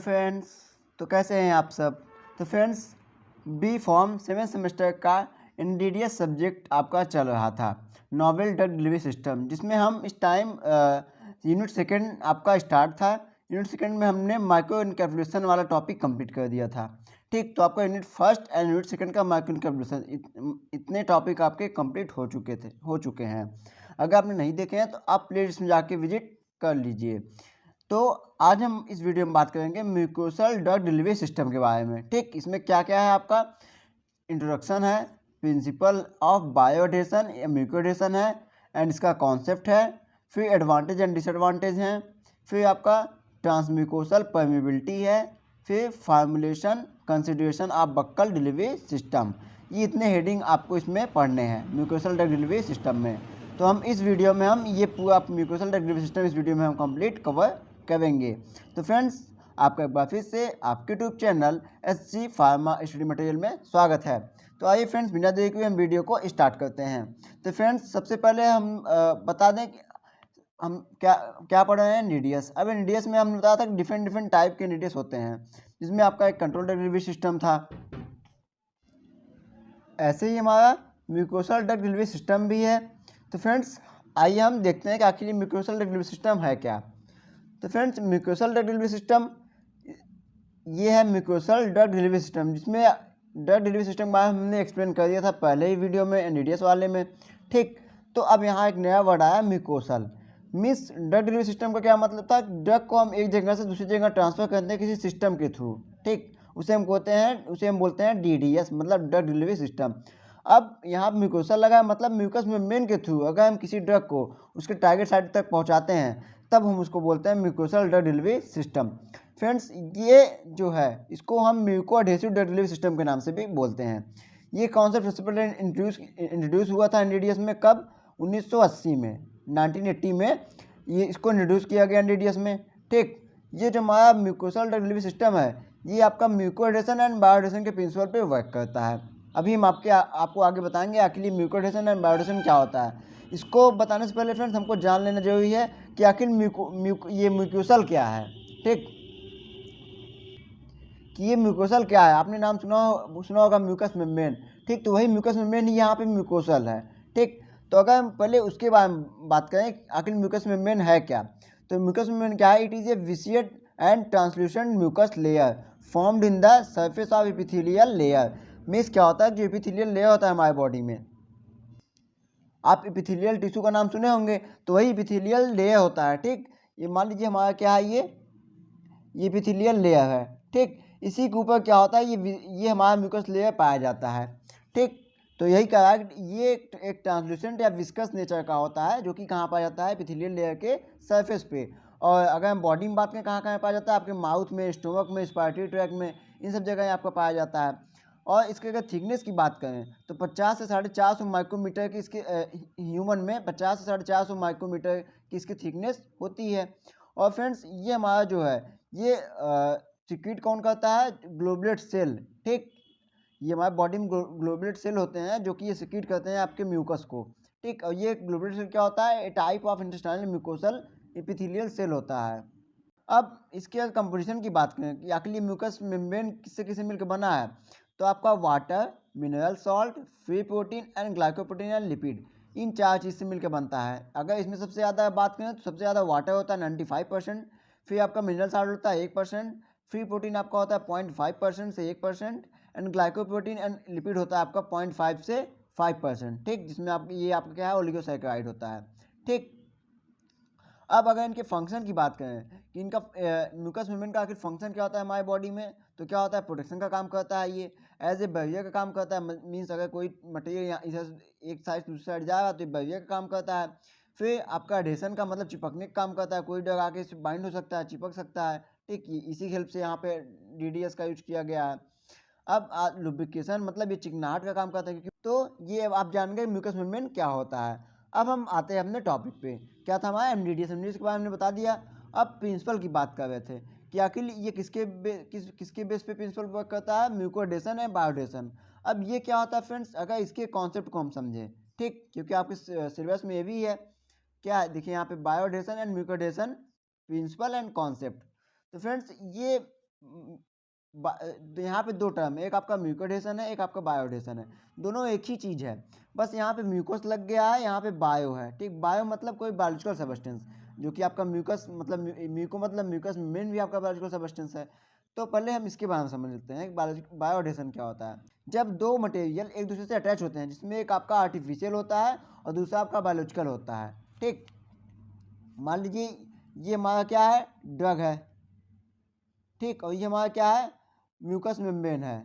Friends, तो कैसे हैं आप सब। तो फ्रेंड्स, बी फॉर्म 7 सेमेस्टर का एनडीडीएस सब्जेक्ट आपका चल रहा था, नोवेल ड्रग डिलीवरी सिस्टम, जिसमें हम इस टाइम यूनिट सेकंड आपका स्टार्ट था। यूनिट सेकंड में हमने माइक्रो इनकैप्सुलेशन वाला टॉपिक कंप्लीट कर दिया था। ठीक, तो आपका unit first and unit second का माइक्रो इनकैप्सुलेशन इतने टॉपिक आपके कंप्लीट हो चुके हैं। अगर आपने नहीं देखे हैं तो आप प्लेलिस्ट में जाके विजिट कर लीजिए। तो आज हम इस वीडियो में बात करेंगे म्यूकोसल ड्रग डिलीवरी सिस्टम के बारे में। ठीक, इसमें क्या क्या है, आपका इंट्रोडक्शन है, प्रिंसिपल ऑफ बायोडेशन या म्यूकोडेशन है एंड इसका कॉन्सेप्ट है, फिर एडवांटेज एंड डिसएडवांटेज हैं, फिर आपका ट्रांसम्यूकोसल परमेबिलिटी है, फिर formulation consideration of buckle delivery system. ये इतने हेडिंग आपको इसमें पढ़ने हैं म्यूकोसल ड्रग डिलीवरी सिस्टम में। तो हम इस वीडियो में हम ये पूरा म्यूकोसल ड्रग डिलीवरी सिस्टम इस वीडियो में हम कंप्लीट कवर करेंगे। तो फ्रेंड्स, आपका एक बार फिर से आपके YouTube channel SG pharma study material में स्वागत है। तो आइए फ्रेंड्स, बिना देरी के हम वीडियो को स्टार्ट करते हैं। तो फ्रेंड्स, सबसे पहले हम बता दें कि हम क्या क्या पढ़ रहे हैं एनडीडीएस। अब एनडीडीएस में हमने बताया था कि डिफरेंट टाइप के एनडीडीएस होते हैं, जिसमें आपका एक कंट्रोल ड्रग डिलीवरी सिस्टम था। ऐसे ही हमारा म्यूकोसल ड्रग डिलीवरी सिस्टम भी है। तो फ्रेंड्स, आइए हम देखते हैं कि आखिर म्यूकोसल ड्रग डिलीवरी सिस्टम है क्या। तो friends, mucosal drug delivery system ये है म्यूकोसल ड्रग डिलीवरी सिस्टम, जिसमें ड्रग डिलीवरी सिस्टम के बारे में हमने एक्सप्लेन कर दिया था पहले ही वीडियो में एनडीडीएस वाले में। ठीक, तो अब यहाँ एक नया वर्ड आया mucosal. Means drug delivery system का क्या मतलब था, ड्रग को हम एक जगह से दूसरी जगह ट्रांसफर करते हैं किसी सिस्टम के थ्रू। ठीक, उसे हम बोलते हैं DDS, मतलब ड्रग डिलीवरी सिस्टम। अब यहाँ म्यूकोसल लगा है, मतलब म्यूकस मेम्ब्रेन के थ्रू अगर हम किसी ड्रग को उसके टारगेट साइट तक पहुँचाते हैं, तब हम उसको बोलते हैं mucosal drug delivery system. Friends, ये जो है इसको हम muco adhesive drug delivery system के नाम से भी बोलते हैं। ये कॉन्सेप्ट सबसे पहले इंट्रोड्यूस हुआ था एनडीडीएस में, कब? 1980 में, 1980 में ये इसको इंट्रोड्यूस किया गया एनडीडीएस में। ठीक, ये जो हमारा म्यूकोसल ड्रग डिलीवरी सिस्टम है, ये आपका म्यूको एडहेशन एंड बायोडेशन के प्रिंसिपल पे वर्क करता है। अभी हम आपको आगे बताएंगे आखिर म्यूको एडहेशन एंड बायोडेशन क्या होता है। इसको बताने से पहले फ्रेंड्स, हमको जान लेना जरूरी है कि आखिर ये म्यूकोसल क्या है। ठीक, कि ये म्यूकोसल क्या है। आपने नाम सुना होगा म्यूकस मेम्ब्रेन। ठीक, तो वही म्यूकस मेम्ब्रेन ही यहाँ पे म्यूकोसल है। ठीक, तो अगर हम पहले उसके बारे में बात करें आखिर म्यूकस मेम्ब्रेन है क्या, तो म्यूकस मेम्ब्रेन क्या है? It is a viscid and translucent mucus layer formed in the surface of epithelial layer. Means क्या होता है, जो एपिथेलियल लेयर होता है हमारे बॉडी में, आप एपिथेलियल टिश्यू का नाम सुने होंगे, तो वही एपिथेलियल लेयर होता है। ठीक, ये मान लीजिए हमारा क्या है, ये एपिथेलियल लेयर है। ठीक, इसी के ऊपर क्या होता है, ये हमारा म्यूकस लेयर पाया जाता है। ठीक, तो यही कहा है कि ये एक ट्रांसल्यूसेंट या विस्कस नेचर का होता है, जो कि कहाँ पाया जाता है? एपिथेलियल लेयर के सरफेस पे। और अगर हम बॉडी में बात करें कहाँ कहाँ पाया जाता है, आपके माउथ में, स्टोमक में, रेस्पिरेटरी ट्रैक्ट में, इन सब जगह आपका पाया जाता है। और इसके अगर थिकनेस की बात करें तो 50 से 450 माइक्रोमीटर की इसके ह्यूमन में 50 से 450 माइक्रोमीटर की इसकी थिकनेस होती है। और फ्रेंड्स, ये हमारा जो है ये सिक्रीट कौन करता है? ग्लोबुलेट सेल। ठीक, ये हमारे बॉडी में ग्लोबुलेट सेल होते हैं जो कि ये सिक्रीट करते हैं आपके म्यूकस को। ठीक, और ये ग्लोबुलेट सेल क्या होता है? A type of intestinal mucosal epithelial cell होता है। अब इसके कंपोजिशन की बात करें कि आखिर म्यूकस मेम्ब्रेन किससे किससे मिलकर बना है, तो आपका water, mineral salt, free protein and glycoprotein and lipid, इन चार चीज़ से मिलकर बनता है। अगर इसमें सबसे ज़्यादा बात करें तो सबसे ज़्यादा वाटर होता है 95%, फिर आपका मिनरल सॉल्ट होता है 1%, फ्री प्रोटीन आपका होता है 0.5% से 1%, एंड ग्लाइकोप्रोटीन एंड लिपिड होता है आपका 0.5 से 5%। ठीक, जिसमें ये आपका क्या है? ओलिगोसैकेराइड होता है। ठीक, अब अगर इनके फंक्शन की बात करें कि इनका म्यूकस मेम्ब्रेन का आखिर फंक्शन क्या होता है हमारे बॉडी में, तो क्या होता है? प्रोटेक्शन का काम करता है, ये एज ए बैरियर का काम करता है। मीन्स अगर कोई मटेरियल यहाँ इधर एक साइड दूसरी साइड जाएगा तो बैरियर का काम करता है। फिर आपका एडेशन का मतलब चिपकने का काम करता है, कोई ड्रग आके इससे बाइंड हो सकता है, चिपक सकता है। ठीक, इसी हेल्प से यहाँ पे DDS का यूज किया गया है। अब लुब्रिकेशन मतलब ये चिकनाहट का काम करता है, क्योंकि तो ये अब आप जान गए म्यूकस मेम्ब्रेन क्या होता है। अब हम आते हैं अपने टॉपिक पे, क्या था हमारा? एमडीडीएस के बारे में बता दिया। अब प्रिंसिपल की बात कर रहे थे कि आखिर ये किसके बेस पे प्रिंसिपल वर्क करता है? म्यूकोडेशन एंड बायोडेशन। अब ये क्या होता है फ्रेंड्स, अगर इसके कॉन्सेप्ट को हम समझें, ठीक, क्योंकि आपके सिलेबस में ये भी है, क्या है? देखिए यहाँ पे बायोडेशन एंड म्यूकोडेशन प्रिंसिपल एंड कॉन्सेप्ट। तो फ्रेंड्स, ये यहाँ पे दो टर्म है, एक आपका म्यूकोएडेशन है, एक आपका बायोएडेशन है, दोनों एक ही चीज़ है, बस यहाँ पे म्यूकोस लग गया है, यहाँ पे बायो है। ठीक, बायो मतलब कोई बायोलॉजिकल सब्सटेंस, जो कि आपका म्यूकस मतलब म्यूको मतलब म्यूकस मेन भी आपका बायोलॉजिकल सब्सटेंस है। तो पहले हम इसके बारे में समझ लेते हैं बायोएडेशन क्या होता है। जब दो मटेरियल एक दूसरे से अटैच होते हैं, जिसमें एक आपका आर्टिफिशियल होता है और दूसरा आपका बायोलॉजिकल होता है। ठीक, मान लीजिए ये हमारा क्या है, ड्रग है। ठीक, और ये हमारा क्या है, म्यूकस मेम्ब्रेन है।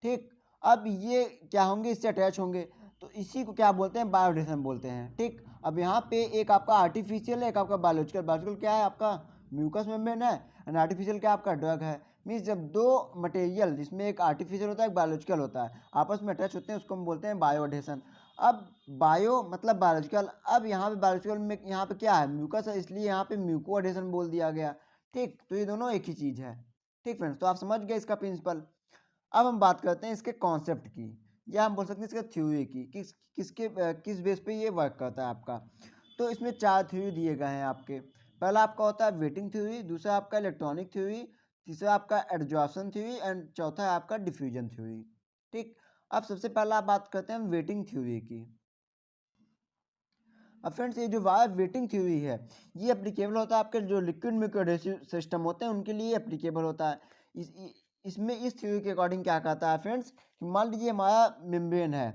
ठीक, अब ये क्या होंगे, इससे अटैच होंगे, तो इसी को क्या बोलते हैं, बायोएडेशन बोलते हैं। ठीक, अब यहाँ पे एक आपका आर्टिफिशियल है, एक आपका बायोलॉजिकल। बायोलॉजिकल क्या है आपका म्यूकस मेम्ब्रेन है, एंड आर्टिफिशियल क्या आपका ड्रग है। मीन्स जब दो मटेरियल जिसमें एक आर्टिफिशियल होता है, एक बायोलॉजिकल होता है, आपस में अटैच होते हैं, उसको हम बोलते हैं बायोएडेशन। अब बायो मतलब बायोलॉजिकल, अब यहाँ पे बायोलॉजिकल में यहाँ पे क्या है, म्यूकस है, इसलिए यहाँ पे म्यूकोएडेशन बोल दिया गया। ठीक, तो ये दोनों एक ही चीज़ है। ठीक फ्रेंड्स, तो आप समझ गए इसका प्रिंसिपल। अब हम बात करते हैं इसके कॉन्सेप्ट की, या हम बोल सकते हैं इसके थ्योरी की, किस बेस पे ये वर्क करता है आपका। तो इसमें चार थ्योरी दिए गए हैं आपके। पहला आपका होता है वेटिंग थ्योरी, दूसरा आपका इलेक्ट्रॉनिक थ्योरी, तीसरा आपका एडजॉर्प्शन थ्योरी, एंड चौथा है आपका डिफ्यूजन थ्योरी। ठीक, अब सबसे पहला बात करते हैं हम वेटिंग थ्योरी की। अब फ्रेंड्स, ये जो वायर वेटिंग थ्योरी है, ये एप्लीकेबल होता है आपके जो लिक्विड म्यूकोएडेसिव सिस्टम होते हैं उनके लिए एप्लीकेबल होता है। इसमें इस थ्योरी के अकॉर्डिंग क्या कहता है फ्रेंड्स, कि मान लीजिए हमारा मेम्ब्रेन है,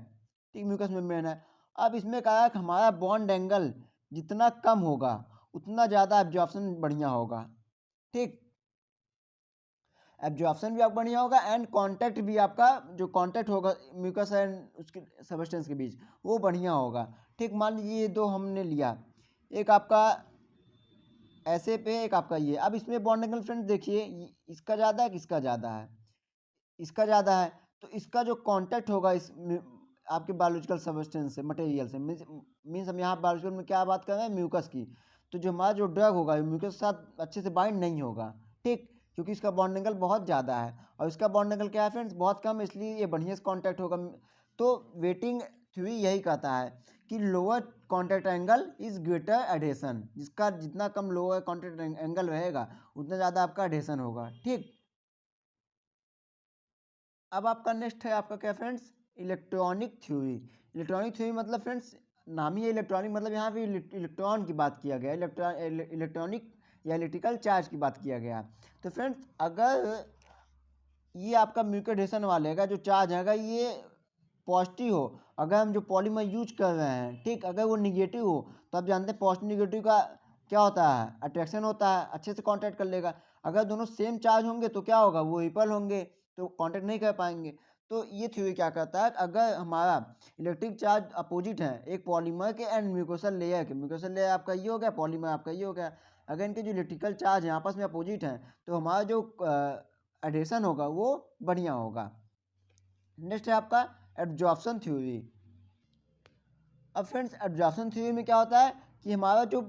ठीक, म्यूकस मेम्ब्रेन है। अब इसमें कहा है कि हमारा बॉन्ड एंगल जितना कम होगा उतना ज़्यादा एब्जॉर्प्शन बढ़िया होगा। ठीक, एब्जॉर्प्शन भी आपका बढ़िया होगा, एंड कांटेक्ट भी आपका जो कांटेक्ट होगा म्यूकस एंड उसके सब्सटेंस के बीच, वो बढ़िया होगा। ठीक, मान लीजिए ये दो हमने लिया, एक आपका ऐसे पे, एक आपका ये। अब इसमें बॉन्ड एंगल फ्रेंड देखिए, इसका ज़्यादा है, किसका ज़्यादा है, इसका ज़्यादा है। तो इसका जो कांटेक्ट होगा इस आपके बायोलॉजिकल सब्सटेंस से, मटेरियल से, मीन्स हम यहाँ बायोलॉजिकल में क्या बात कर रहे हैं, म्यूकस की। तो जो हमारा जो ड्रग होगा म्यूकस के साथ अच्छे से बाइंड नहीं होगा। ठीक, क्योंकि इसका बॉन्ड एंगल बहुत ज़्यादा है, और इसका बॉन्ड एंगल क्या है फ्रेंड्स, बहुत कम है, इसलिए ये बढ़िया से कॉन्टैक्ट होगा। तो वेटिंग थ्योरी यही कहता है कि lower contact angle is greater adhesion, जिसका जितना कम लोअर कॉन्टैक्ट एंगल रहेगा उतना ज़्यादा आपका एडेशन होगा। ठीक, अब आपका नेक्स्ट है आपका क्या friends, electronic theory. Electronic theory मतलब फ्रेंड्स, नाम ही है इलेक्ट्रॉनिक, मतलब यहाँ पे इलेक्ट्रॉन की बात किया गया, इलेक्ट्रॉनिक या इलेक्ट्रिकल चार्ज की बात किया गया। तो फ्रेंड्स, अगर ये आपका म्यूटेशन वाले का जो चार्ज है, अगर ये पॉजिटिव हो, अगर हम जो पॉलीमर यूज कर रहे हैं, ठीक, अगर वो निगेटिव हो, तो आप जानते हैं पॉजिटिव निगेटिव का क्या होता है, अट्रैक्शन होता है, अच्छे से कांटेक्ट कर लेगा। अगर दोनों सेम चार्ज होंगे तो क्या होगा, वो रिपल होंगे, तो कांटेक्ट नहीं कर पाएंगे। तो ये थ्योरी क्या करता है, अगर हमारा इलेक्ट्रिक चार्ज अपोजिट है, एक पॉलीमर के एंड म्यूकोसल लेयर के, म्यूकोसल लेयर आपका ये हो गया, पॉलीमर आपका ये हो गया, अगर इनके जो इलेक्ट्रिकल चार्ज है आपस में अपोजिट हैं, तो हमारा जो एडिशन होगा वो बढ़िया होगा। नेक्स्ट है आपका एब्जॉर्प्शन थ्योरी। अब फ्रेंड्स, एब्जॉर्प्शन थ्योरी में क्या होता है कि हमारा जो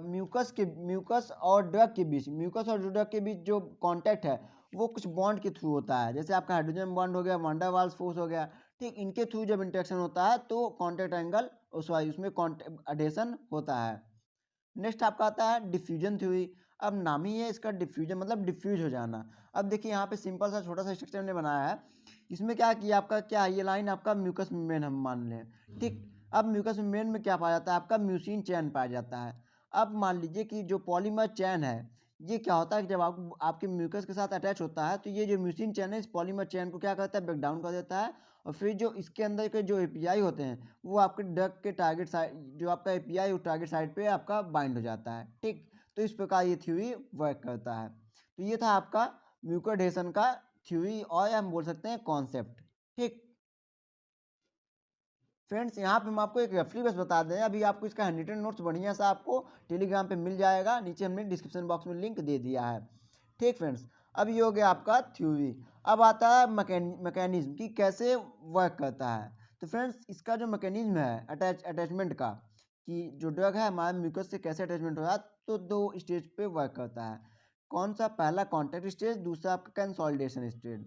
म्यूकस और ड्रग के बीच, म्यूकस और ड्रग के बीच जो कांटेक्ट है वो कुछ बॉन्ड के थ्रू होता है, जैसे आपका हाइड्रोजन बॉन्ड हो गया, वान डर वाल्स फोर्स हो गया। ठीक, इनके थ्रू जब इंटरेक्शन होता है तो कांटेक्ट एंगल सॉरी उसमें एडेशन होता है। नेक्स्ट आपका आता है डिफ्यूजन थ्योरी। अब नाम ही है इसका डिफ्यूजन, मतलब डिफ्यूज हो जाना। अब देखिए यहाँ पे सिंपल सा छोटा सा स्ट्रक्चर हमने बनाया है। इसमें क्या किया आपका, क्या ये लाइन आपका म्यूकस मेम्ब्रेन हम मान लें। ठीक, अब म्यूकस मेम्ब्रेन में क्या पाया जाता है, आपका म्यूसिन चैन पाया जाता है। अब मान लीजिए कि जो पॉलीमर चैन है, ये क्या होता है कि जब आपके म्यूकस के साथ अटैच होता है, तो ये जो म्यूसिन चैन है इस पॉलीमर चैन को क्या करता है, ब्रेक डाउन कर देता है, और फिर जो इसके अंदर के जो एपीआई होते हैं वो आपके ड्रग के टारगेट साइड, जो आपका एपीआई वो टारगेट साइड पे आपका बाइंड हो जाता है। ठीक, तो इस प्रकार ये थ्योरी वर्क करता है। तो ये था आपका म्यूकोएडेशन का थ्योरी, और हम बोल सकते हैं कॉन्सेप्ट। ठीक फ्रेंड्स, यहाँ पे हम आपको एक रेफरी बस बता दें, अभी आपको इसका हैंड रिटन नोट्स बढ़िया सा आपको टेलीग्राम पे मिल जाएगा, नीचे हमने डिस्क्रिप्शन बॉक्स में लिंक दे दिया है। ठीक फ्रेंड्स, अब ये हो गया आपका थ्योरी। अब आता है मैकेनिज्म कि कैसे वर्क करता है। तो फ्रेंड्स, इसका जो मैकेनिज्म है अटैचमेंट का, कि जो ड्रग है हमारे म्यूकस से कैसे अटैचमेंट हो रहा है, तो दो स्टेज पे वर्क करता है। कौन सा, पहला कॉन्टैक्ट स्टेज, दूसरा आपका कंसोलिडेशन स्टेज।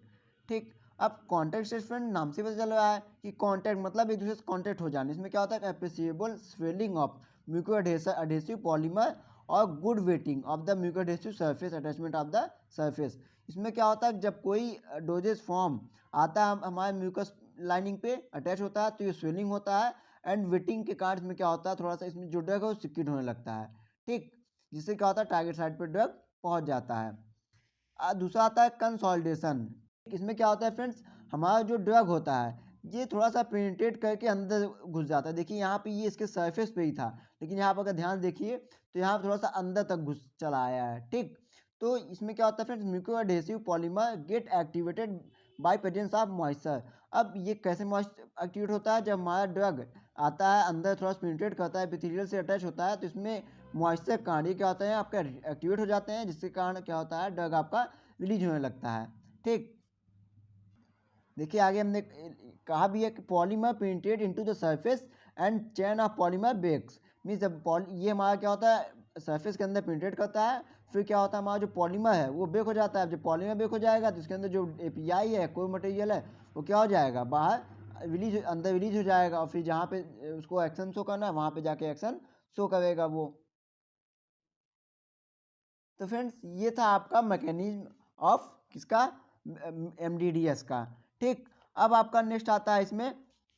ठीक, अब कॉन्टैक्ट स्टेटमेंट नाम से पता चल रहा है कि कॉन्टैक्ट मतलब एक दूसरे से कॉन्टैक्ट हो जाने। इसमें क्या होता है, appreciable swelling of mucoadhesive polymer और good wetting of the mucoadhesive surface attachment of the surface. इसमें क्या होता है, जब कोई डोजेज फॉर्म आता है हमारे म्यूकस लाइनिंग पे अटैच होता है तो ये स्वेलिंग होता है, एंड वेटिंग के कारण इसमें क्या होता है, थोड़ा सा इसमें जो ड्रग है वो सिक्रेट होने लगता है, ठीक, जिससे क्या होता है टारगेट साइट पे ड्रग पहुंच जाता है। दूसरा आता है कंसोलिडेशन। इसमें क्या होता है फ्रेंड्स, हमारा जो ड्रग होता है ये थोड़ा सा पेनिट्रेट करके अंदर घुस जाता है। देखिए यहाँ पे ये इसके सरफेस पे ही था, लेकिन यहाँ पर अगर ध्यान देखिए तो यहाँ पर थोड़ा सा अंदर तक घुस चला आया है, ठीक। तो इसमें क्या होता है friends, mucoadhesive polymer get activated by presence of moisture. अब ये कैसे मॉइस्चर एक्टिवेट होता है, जब हमारा ड्रग आता है अंदर थोड़ा सा पेनिट्रेट करता है, एपिथेलियल से अटैच होता है, तो इसमें मॉइस्चर कारण ये क्या होता है आपका एक्टिवेट हो जाते हैं, जिसके कारण क्या होता है ड्रग आपका रिलीज होने लगता है, ठीक। देखिए आगे हमने कहा भी है कि polymer penetrate into the surface and chain of polymer breaks. Means जब ये हमारा क्या होता है सरफेस के अंदर पेनिट्रेट करता है, फिर क्या होता है हमारा जो पॉलीमर है वो बेक हो जाता है। जब पॉलीमर बेक हो जाएगा तो इसके अंदर जो एपीआई है, कोई मटेरियल है, वो क्या हो जाएगा बाहर रिलीज, अंदर रिलीज हो जाएगा, और फिर जहाँ पे उसको एक्शन शो करना है वहाँ पे जाके एक्शन शो करेगा वो। तो फ्रेंड्स ये था आपका मैकेनिज्म ऑफ किसका, एमडीडीएस का, ठीक। अब आपका नेक्स्ट आता है इसमें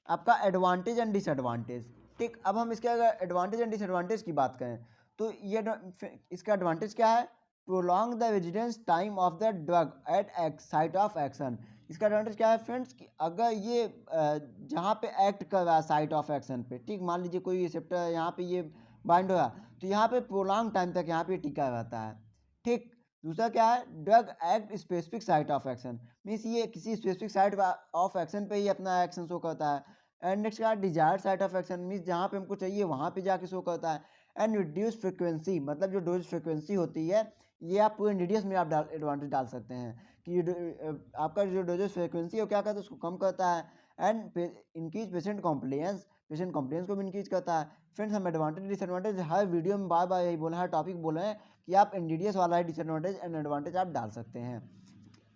आपका एडवांटेज एंड डिसएडवांटेज, ठीक। अब हम इसके अगर एडवांटेज एंड डिसएडवांटेज की बात करें तो ये इसका एडवांटेज क्या है, prolong the residence time of the drug eight site of action. इसका एडवांटेज क्या है फ्रेंड्स कि अगर ये जहाँ पे एक्ट कर रहा है साइट ऑफ एक्शन पे, ठीक, मान लीजिए कोई रिसेप्टर यहाँ पे ये बाइंड हो रहा तो यहाँ पे प्रोलॉन्ग टाइम तक यहाँ पे टिका रहता है, ठीक। दूसरा क्या है, drug act specific site of action, means ये किसी स्पेसिफिक साइट ऑफ एक्शन पे ही अपना एक्शन शो करता है। एंड नेक्स्ट क्या है, desired site of action, means जहाँ पे हमको चाहिए वहाँ पे जाके शो करता है। एंड रिड्यूस फ्रिक्वेंसी, मतलब जो डोज फ्रिक्वेंसी होती है ये आप पूरे एनडीडीएस में आप एडवांटेज डाल सकते हैं कि आपका जो डोजेज फ्रिक्वेंसी है वो क्या करता है उसको कम करता है। एंड इंक्रीज पेशेंट कॉम्प्लेंस को भी इंक्रीज करता है। फ्रेंड्स हम एडवांटेज डिसएडवांटेज हर वीडियो में बार बार यही बोला है, टॉपिक बोले हैं कि आप एनडीडीएस वाला है डिसएडवांटेज एंड एडवांटेज आप डाल सकते हैं।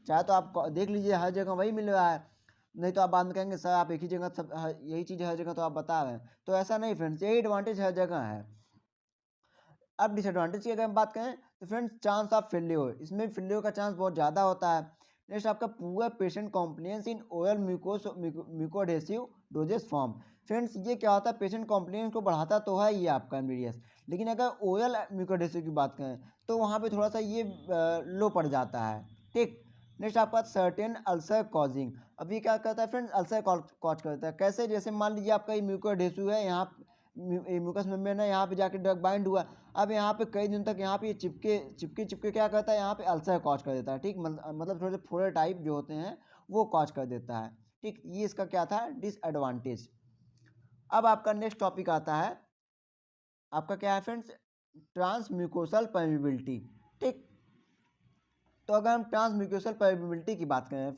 चाहे तो आप देख लीजिए हर जगह वही मिल रहा है, नहीं तो आप बाद में कहेंगे सर आप एक ही जगह सब यही चीज़ हर जगह तो आप बता रहे हैं, तो ऐसा नहीं फ्रेंड्स, यही एडवांटेज हर जगह है। अब डिसएडवांटेज की अगर हम बात करें तो फ्रेंड्स चांस ऑफ फेल्योर, इसमें फेल्योर का चांस बहुत ज़्यादा होता है। नेक्स्ट आपका poor patient compliance in oral mucoadhesive dosage form. Friends ये क्या होता है, पेशेंट कॉम्प्लेंस को बढ़ाता तो है ये आपका एमबीडीएस, लेकिन अगर ओरल म्यूकोएडहेसिव की बात करें तो वहाँ पे थोड़ा सा ये लो पड़ जाता है, ठीक। नेक्स्ट आपका सर्टेन अल्सर कॉजिंग। अब ये क्या करता है फ्रेंड्स, अल्सर कॉज करता है। कैसे, जैसे मान लीजिए आपका ये म्यूकोएडहेसिव है, यहाँ म्यूकस मेम्ब्रेन है, यहाँ पे जाके ड्रग बाइंड हुआ, अब यहाँ पे कई दिन तक यहाँ पे चिपके चिपके चिपके क्या करता है यहाँ पे अल्सर कॉज कर देता है, ठीक। मतलब थोड़े से फोड़े टाइप जो होते हैं वो कॉज कर देता है, ठीक। ये इसका क्या था डिसएडवांटेज। अब आपका नेक्स्ट टॉपिक आता है आपका क्या है फ्रेंड्स, ट्रांसम्यूकोसल परमिबिलिटी, ठीक। तो अगर हम ट्रांसम्यूकोसल परमिबिलिटी की बात करें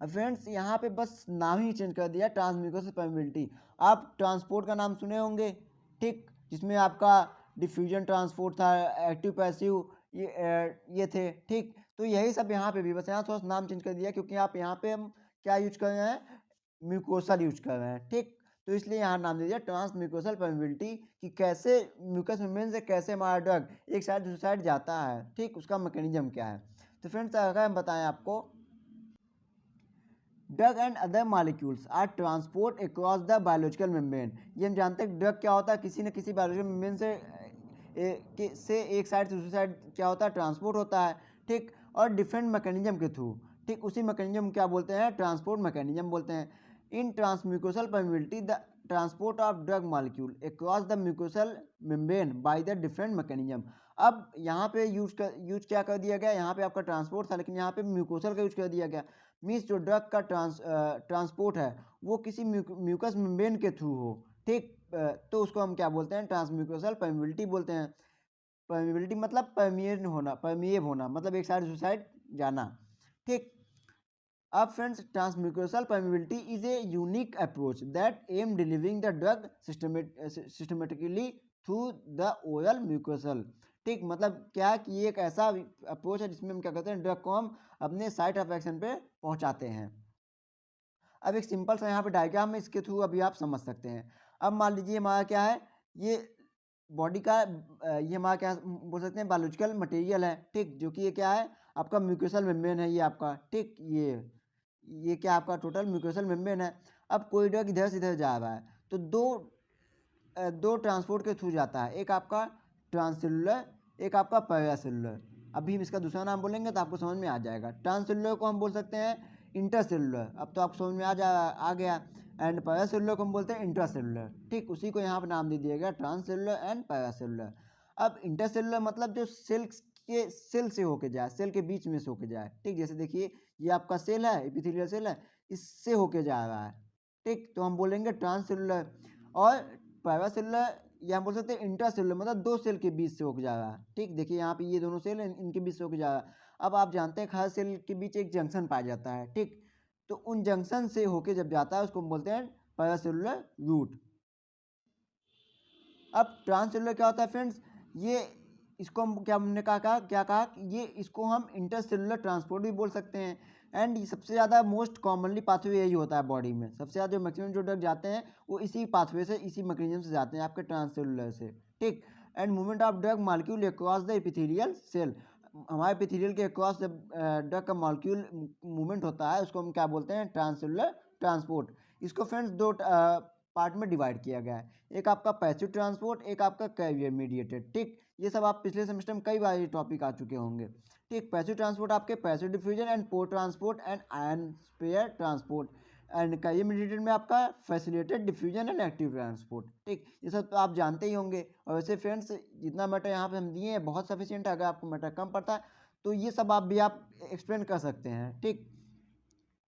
फ्रेंड्स यहाँ पे बस नाम ही चेंज कर दिया, ट्रांसम्यूकोसल परमिबिलिटी। आप ट्रांसपोर्ट का नाम सुने होंगे, ठीक, जिसमें आपका डिफ्यूजन ट्रांसपोर्ट था, एक्टिव पैसिव ये थे, ठीक। तो यही सब यहाँ पे भी, बस यहाँ थोड़ा सा नाम चेंज कर दिया क्योंकि आप यहाँ पे हम क्या यूज कर रहे हैं, म्यूकोसल यूज कर रहे हैं, ठीक। तो इसलिए यहाँ नाम दे दिया ट्रांसम्यूकोसल परमिबिलिटी कि कैसे म्यूकस मेम्ब्रेन से कैसे हमारा ड्रग एक साइड दूसरी साइड जाता है, ठीक, उसका मैकेनिज्म क्या है। तो फ्रेंड्स अगर हम बताएं आपको, drug and other molecules are transport across the biological membrane. ये हम जानते हैं ड्रग क्या होता है, किसी न किसी बायोलॉजिकल मेम्ब्रेन से एक साइड से दूसरी साइड क्या होता है ट्रांसपोर्ट होता है, ठीक। और डिफरेंट मैकेनिज्म के थ्रू, ठीक, उसी मैकेनिज्म क्या बोलते हैं, ट्रांसपोर्ट मैकेनिज्म बोलते हैं। In transmucosal permeability the transport of drug molecule across the mucosal membrane by the different mechanism. अब यहाँ पे यूज क्या कर दिया गया, यहाँ पे आपका ट्रांसपोर्ट था लेकिन यहाँ पे म्यूकोसल का यूज कर दिया गया। मीन्स जो ड्रग का ट्रांसपोर्ट है वो किसी म्यूकस मेम्ब्रेन के थ्रू हो, ठीक। तो उसको हम क्या बोलते हैं, ट्रांसम्यूकोसल परमिबिलिटी बोलते हैं। परमिबिलिटी मतलब परमिएब होना मतलब एक साइड दूसरी साइड जाना, ठीक। अब friends transmucosal permeability is a unique approach that aim delivering the drug systematically through the oral mucosal, ठीक। मतलब क्या है कि ये एक ऐसा अप्रोच है जिसमें हम क्या करते हैं, ड्रग को हम अपने साइट ऑफ एक्शन पे पहुंचाते हैं। अब एक सिंपल सा यहाँ पे डायग्राम है, इसके थ्रू अभी आप समझ सकते हैं। अब मान लीजिए हमारा क्या है ये बॉडी का ये हमारा क्या बोल सकते हैं बायोलॉजिकल मटेरियल है, ठीक, जो कि ये क्या है आपका म्यूकोसल मेम्ब्रेन है ये आपका, ठीक, ये क्या आपका टोटल म्यूकोसल मेम्ब्रेन है। अब कोई ड्रग इधर से इधर जा रहा है तो दो ट्रांसपोर्ट के थ्रू जाता है, एक आपका ट्रांससेलुलर, एक आपका पैरासेलुलर। अभी हम इसका दूसरा नाम बोलेंगे तो आपको समझ में आ जाएगा। ट्रांससेलुलर को हम बोल सकते हैं इंटरसेलुलर, अब तो आपको समझ में आ गया। एंड पैरासेलुलर को हम बोलते हैं इंट्रासेलुलर, ठीक, उसी को यहाँ पर नाम दे दिया गया ट्रांससेलुलर एंड पैरासेलुलर। अब इंटरसेलुलर मतलब जो सेल से होके जाए, सेल के बीच में से होके जाए, ठीक, जैसे देखिए ये आपका सेल है, एपिथेलियल सेल है, इससे होके जा रहा है, ठीक, तो हम बोलेंगे ट्रांससेलुलर। और पैरासेलुलर या हम बोल सकते हैं इंट्रासेलुलर मतलब दो सेल के बीच से होके जा रहा है, ठीक, देखिए यहाँ पे ये दोनों सेल हैं, इनके बीच से होके जा रहा है। अब आप जानते हैं हर सेल के बीच एक जंक्शन पाया जाता है, ठीक, तो उन जंक्शन से होके जब जाता है उसको हम बोलते हैं पैरासेलुलर रूट। अब ट्रांससेलुलर क्या होता है फ्रेंड्स, ये इसको हम क्या हमने कहा ये इसको हम इंटरसेलुलर ट्रांसपोर्ट भी बोल सकते हैं। एंड ये सबसे ज़्यादा मोस्ट कॉमनली पाथवे यही होता है बॉडी में, सबसे ज़्यादा जो मैक्सिमम जो ड्रग जाते हैं वो इसी पाथवे से, इसी मैकेनिज्म से जाते हैं आपके ट्रांससेलुलर से, ठीक। And movement of drug molecule across the epithelial cell, हमारे एपिथेलियल के अक्रॉस जब ड्रग का मॉलिक्यूल मूवमेंट होता है उसको हम क्या बोलते हैं ट्रांससेलुलर ट्रांसपोर्ट। इसको फ्रेंड्स दो पार्ट में डिवाइड किया गया है, एक आपका पैसिव ट्रांसपोर्ट, एक आपका कैरियर मीडिएटेड, ठीक, ये सब आप पिछले सेमेस्टर में कई बार ये टॉपिक आ चुके होंगे, ठीक। पैसिव ट्रांसपोर्ट आपके passive diffusion and pore transport and ion pair transport, and carrier mediated में आपका facilitated diffusion and active transport, ठीक, ये सब तो आप जानते ही होंगे। और वैसे फ्रेंड्स जितना मैटर यहाँ पे हम दिए हैं बहुत सफिशियंट है, अगर आपको मैटर कम पड़ता है तो ये सब आप भी आप एक्सप्लेन कर सकते हैं, ठीक।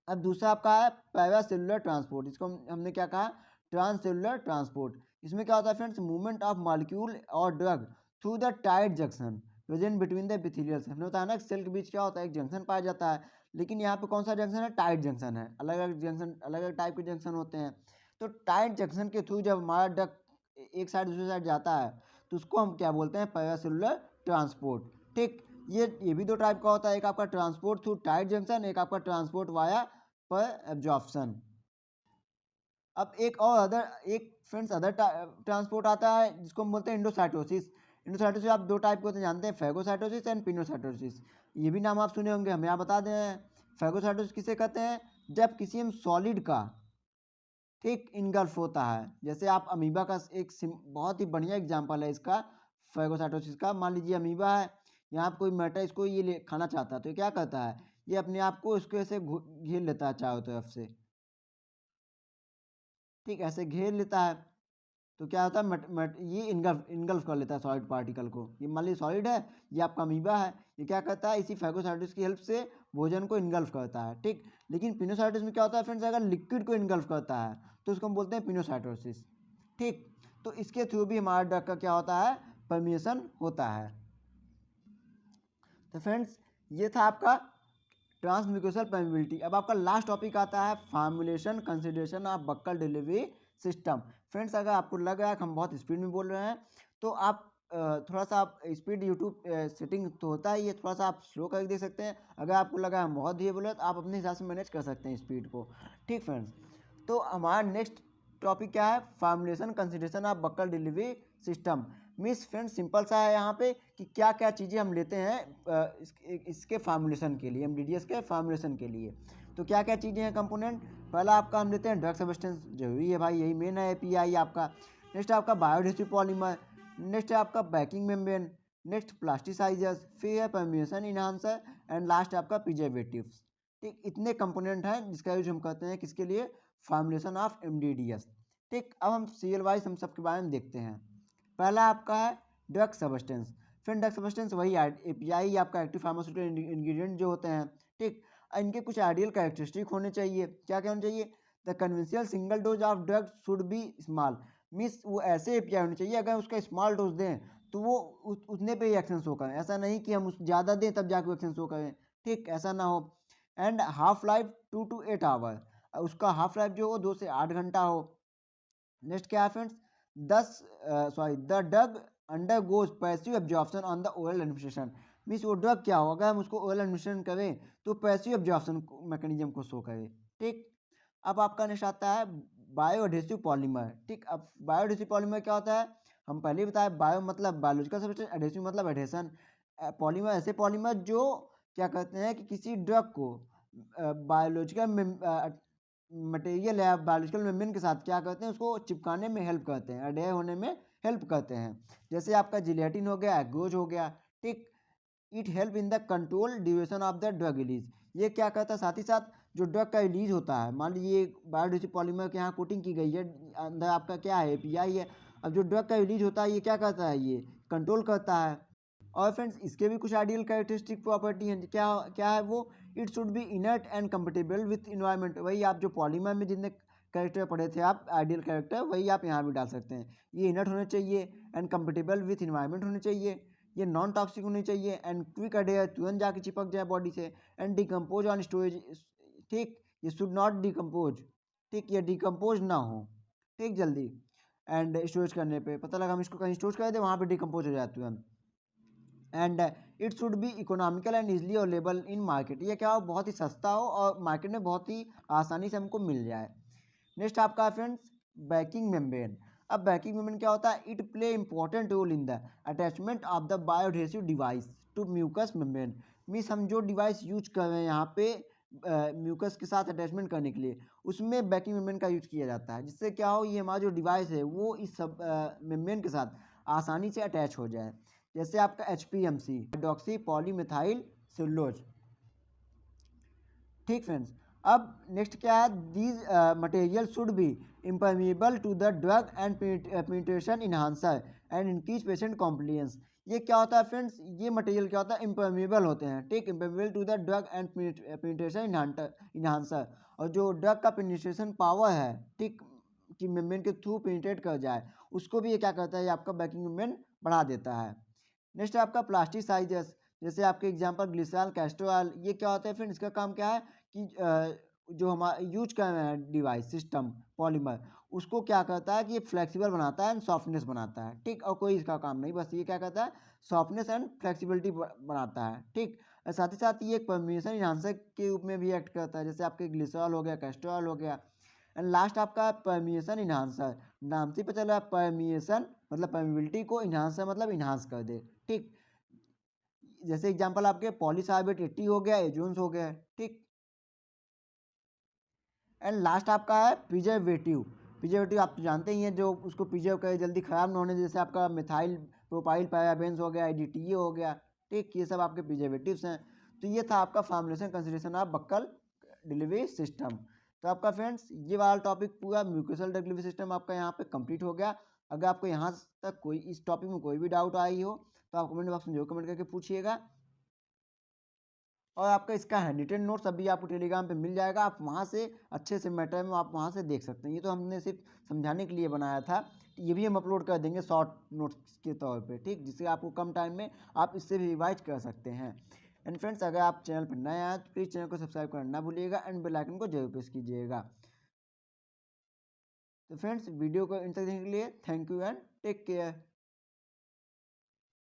अब दूसरा आपका है पैरासेलुलर ट्रांसपोर्ट, इसको हमने क्या कहा ट्रांससेलुलर ट्रांसपोर्ट। इसमें क्या होता है फ्रेंड्स, मूवमेंट ऑफ मॉलिक्यूल और drug through the tight junction present between the epithelial cell. हमने बताया ना सेल के बीच क्या होता है एक जंक्शन पाया जाता है, लेकिन यहाँ पे कौन सा जंक्शन है टाइट जंक्शन है, अलग अलग जंक्शन अलग अलग टाइप के जंक्शन होते हैं। तो टाइट जंक्शन के थ्रू जब हमारा ड्रग एक साइड दूसरी साइड जाता है तो उसको हम क्या बोलते हैं पैरासेलुलर ट्रांसपोर्ट, ठीक। ये भी दो टाइप का होता है, एक आपका ट्रांसपोर्ट थ्रू टाइट जंक्शन, एक आपका ट्रांसपोर्ट वाया पर एब्जॉर्प्शन। अब एक फ्रेंड्स अदर ट्रांसपोर्ट आता है जिसको हम बोलते हैं इंडोसाइटोसिस। इंडोसाइटोसिस आप दो टाइप के होते हैं जानते हैं, फैगोसाइटोसिस एंड पिनोसाइटोसिस, ये भी नाम आप सुने होंगे, हम यहाँ बता दें। फैगोसाइटोसिस किसे कहते हैं, जब किसी हम सॉलिड का ठीक इनगल्फ होता है, जैसे आप अमीबा का बहुत ही बढ़िया एग्जाम्पल है इसका फैगोसाइटोसिस का। मान लीजिए अमीबा है, यहाँ पे कोई मैटर इसको ये खाना चाहता है तो ये क्या करता है, ये अपने आप को इसको ऐसे घेर लेता है चारों तरफ से, ठीक, ऐसे घेर लेता है। तो क्या होता है ये इनगल्फ कर लेता है सॉलिड पार्टिकल को। ये मान लीजिए सॉलिड है, ये आपका अमीबा है, ये क्या करता है इसी फैगोसाइटोसिस की हेल्प से भोजन को इनगल्फ करता है, ठीक। लेकिन पिनोसाइटोसिस में क्या होता है फ्रेंड्स, अगर लिक्विड को इनगल्फ करता है तो उसको हम बोलते हैं पिनोसाइटोसिस, ठीक। तो इसके थ्रू भी हमारा ड्रग का क्या होता है परमिशन होता है। तो फ्रेंड्स ये था आपका ट्रांसम्यूकोसल परमेबिलिटी। अब आपका लास्ट टॉपिक आता है formulation consideration of buckle delivery system. Friends अगर आपको लग रहा है कि हम बहुत स्पीड में बोल रहे हैं तो आप थोड़ा सा आप स्पीड यूट्यूब सेटिंग तो होता है, ये थोड़ा सा आप स्लो करके देख सकते हैं। अगर आपको लगा हम बहुत धीरे बोले तो आप अपने हिसाब से मैनेज कर सकते हैं स्पीड को, ठीक फ्रेंड्स। तो हमारा नेक्स्ट टॉपिक क्या है, formulation consideration of buckle delivery system. Means friends simple सा है यहाँ पे कि क्या क्या चीज़ें हम लेते हैं इसके फार्मूलेशन के लिए, एमडीडीएस के फार्मूलेशन के लिए। तो क्या क्या चीज़ें हैं कंपोनेंट, पहला आपका हम लेते हैं ड्रग सब्सटेंस, जरूरी है भाई, यही मेन है एपीआई आपका। नेक्स्ट आपका बायोडेसिव पॉलीमर, नेक्स्ट है आपका बैकिंग मेम्ब्रेन, नेक्स्ट प्लास्टिसाइजर्स, फिर है परम्यूएशन इन्हांसर, एंड लास्ट आपका प्रिजर्वेटिव्स, ठीक। इतने कंपोनेंट हैं जिसका यूज हम करते हैं किसके लिए, फार्मूलेशन ऑफ एमडीडीएस, ठीक। अब हम सीरियल वाइज हम सबके बारे में देखते हैं। पहला आपका है ड्रग सब्सटेंस। फिर ड्रग सब्सटेंस वही एपीआई आपका एक्टिव फार्मास्यूटिकल इंग्रेडिएंट जो होते हैं, ठीक। इनके कुछ आइडियल कैरेक्टरिस्टिक होने चाहिए, क्या क्या होने चाहिए, the conventional single dose of drug should be small. Means वो ऐसे एपीआई होने चाहिए अगर उसका स्मॉल डोज दें तो वो उतने पे ही एक्शन शो करें, ऐसा नहीं कि हम उस ज़्यादा दें तब जाके एक्शन शो करें, ठीक, ऐसा ना हो। And half life 2 to 8 hour, उसका हाफ लाइफ जो हो 2 से 8 घंटा हो। नेक्स्ट क्या है friends, the drug under goes passive absorption on the oral administration. Means वो ड्रग क्या हो, अगर हम उसको ओरल एडमिनिस्ट्रेशन करें तो पैसिव एब्जॉर्प्शन मैकेनिज्म को शो करे, ठीक। अब आपका नेक्स्ट आता है बायोएडेसिव पॉलीमर, ठीक। अब बायोएडेसिव पॉलीमर क्या होता है, हम पहले ही बताए, बायो मतलब बायोलॉजिकल सब्सटेंस, एडेसिव मतलब एडेशन। पॉलीमर ऐसे पॉलीमर जो क्या कहते हैं कि किसी ड्रग को बायोलॉजिकल मटेरियल या बायोलॉजिकल मेम्ब्रेन के साथ क्या करते हैं, उसको चिपकाने में हेल्प करते हैं, अडेयर होने में हेल्प करते हैं। जैसे आपका जिलेटिन हो गया, एग्रोज हो गया, ठीक। It help in the control duration of the drug release. ये क्या करता है, साथ ही साथ जो ड्रग का रिलीज होता है, मान लीजिए बायोडेसिव पॉलीमर के यहाँ कोटिंग की गई है, अंदर आपका क्या है, एपीआई है। अब जो ड्रग का रिलीज होता है ये क्या करता है, ये कंट्रोल करता है। और फ्रेंड्स इसके भी कुछ आइडियल कैरेक्टरिस्टिक प्रॉपर्टी हैं, क्या क्या है वो, it should be inert and compatible with environment. वही आप जो पॉलीमर में जितने कैरेक्टर पढ़े थे आप, आइडियल कैरेक्टर, वही आप यहाँ भी डाल सकते हैं। ये इनर्ट होने चाहिए एंड कंपेटेबल विथ इन्वायरमेंट होने चाहिए, ये नॉन टॉक्सिक होनी चाहिए एंड क्विक अडेयर, तुरंत जाके चिपक जाए बॉडी से, एंड डिकम्पोज ऑन स्टोरेज, ठीक। ये शुड नॉट डिकम्पोज, ठीक, ये डिकम्पोज ना हो, ठीक, जल्दी। एंड स्टोरेज करने पे पता लगा हम इसको कहीं स्टोरेज कर दे, वहाँ पे डिकम्पोज हो जाए तुरंत। And it should be economical and easily available in market, ये क्या हो, बहुत ही सस्ता हो और मार्केट में बहुत ही आसानी से हमको मिल जाए। नेक्स्ट आपका फ्रेंड्स बैकिंग मेम्ब्रेन। अब बैकिंग मेम्ब्रेन क्या होता है, it play important role in the attachment of the bioadhesive device to mucus membrane. Means हम जो डिवाइस यूज कर रहे हैं यहाँ पे म्यूकस के साथ अटैचमेंट करने के लिए, उसमें बैकिंग मेम्ब्रेन का यूज किया जाता है, जिससे क्या हो, ये हमारा जो डिवाइस है वो इस सब मेम्ब्रेन के साथ आसानी से अटैच हो जाए। जैसे आपका HPMC, हाइड्रोक्सी पॉलीमिथाइल सेलुलोज, ठीक फ्रेंड्स। अब नेक्स्ट क्या है, these material should be impermeable to the drug and penetration enhancer and increase patient compliance. ये क्या होता है फ्रेंड्स, ये मटेरियल क्या होता है, इम्पर्मिएबल होते हैं, ठीक, impermeable to the drug and penetration enhancer. और जो ड्रग का पेनिट्रेशन पावर है, ठीक, कि मेम्ब्रेन के थ्रू पेनिट्रेट कर जाए, उसको भी ये क्या करता है, ये आपका बैकिंग मेम्ब्रेन बढ़ा देता है। नेक्स्ट है आपका प्लास्टिसाइजर्स, जैसे आपके एग्जांपल ग्लिसरॉल, कैस्टर ऑयल, ये क्या होता है फ्रेंड, इसका काम क्या है कि जो हम यूज कर रहे हैं डिवाइस सिस्टम पॉलीमर, उसको क्या करता है कि ये फ्लेक्सिबल बनाता है एंड सॉफ्टनेस बनाता है, ठीक। और कोई इसका काम नहीं, बस ये क्या करता है, सॉफ्टनेस एंड फ्लेक्सिबिलिटी बनाता है, ठीक। और साथ ही साथ ये एक परम्यूशन इन्हांसर के रूप में भी एक्ट करता है, जैसे आपके ग्लिसरॉल हो गया, कैस्टर ऑयल हो गया। एंड लास्ट आपका परम्यूशन इन्हांसर, नाम से पता चला, परम्यूशन मतलब परमिबिलिटी को, इन्हांसर मतलब इन्हांस कर दे, ठीक। जैसे एग्जांपल आपके पॉलीसार्बेट 80 हो गया, एजोन्स हो गया, ठीक। एंड लास्ट आपका है प्रिजर्वेटिव। प्रिजर्वेटिव आप तो जानते ही हैं, जो उसको प्रिजर्व करे, जल्दी खराब ना होने, जैसे आपका मिथाइल प्रोपाइल पैराबेन्स हो गया, IDTA हो गया, ठीक, ये सब आपके प्रिजर्वेटिव्स हैं। तो ये था आपका formulation consideration of buckle delivery system. तो आपका फ्रेंड्स ये वाला टॉपिक पूरा म्यूकोसल डिलीवरी सिस्टम आपका यहाँ पे कंप्लीट हो गया। अगर आपको यहाँ तक कोई इस टॉपिक में कोई भी डाउट आई हो तो आप कमेंट बॉक्स में जरूर कमेंट करके पूछिएगा। और आपका इसका हैंड रिटन नोट्स अभी आपको टेलीग्राम पे मिल जाएगा, आप वहाँ से अच्छे से मैटर में आप वहाँ से देख सकते हैं। ये तो हमने सिर्फ समझाने के लिए बनाया था, ये भी हम अपलोड कर देंगे शॉर्ट नोट्स के तौर पे, ठीक, जिससे आपको कम टाइम में आप इससे भी रिवाइज कर सकते हैं। एंड फ्रेंड्स अगर आप चैनल पर नए आए तो प्लीज़ चैनल को सब्सक्राइब करना ना भूलिएगा एंड बेल आइकन को जरूर प्रेस कीजिएगा। तो फ्रेंड्स वीडियो को इन तक देखने के लिए thank you and take care.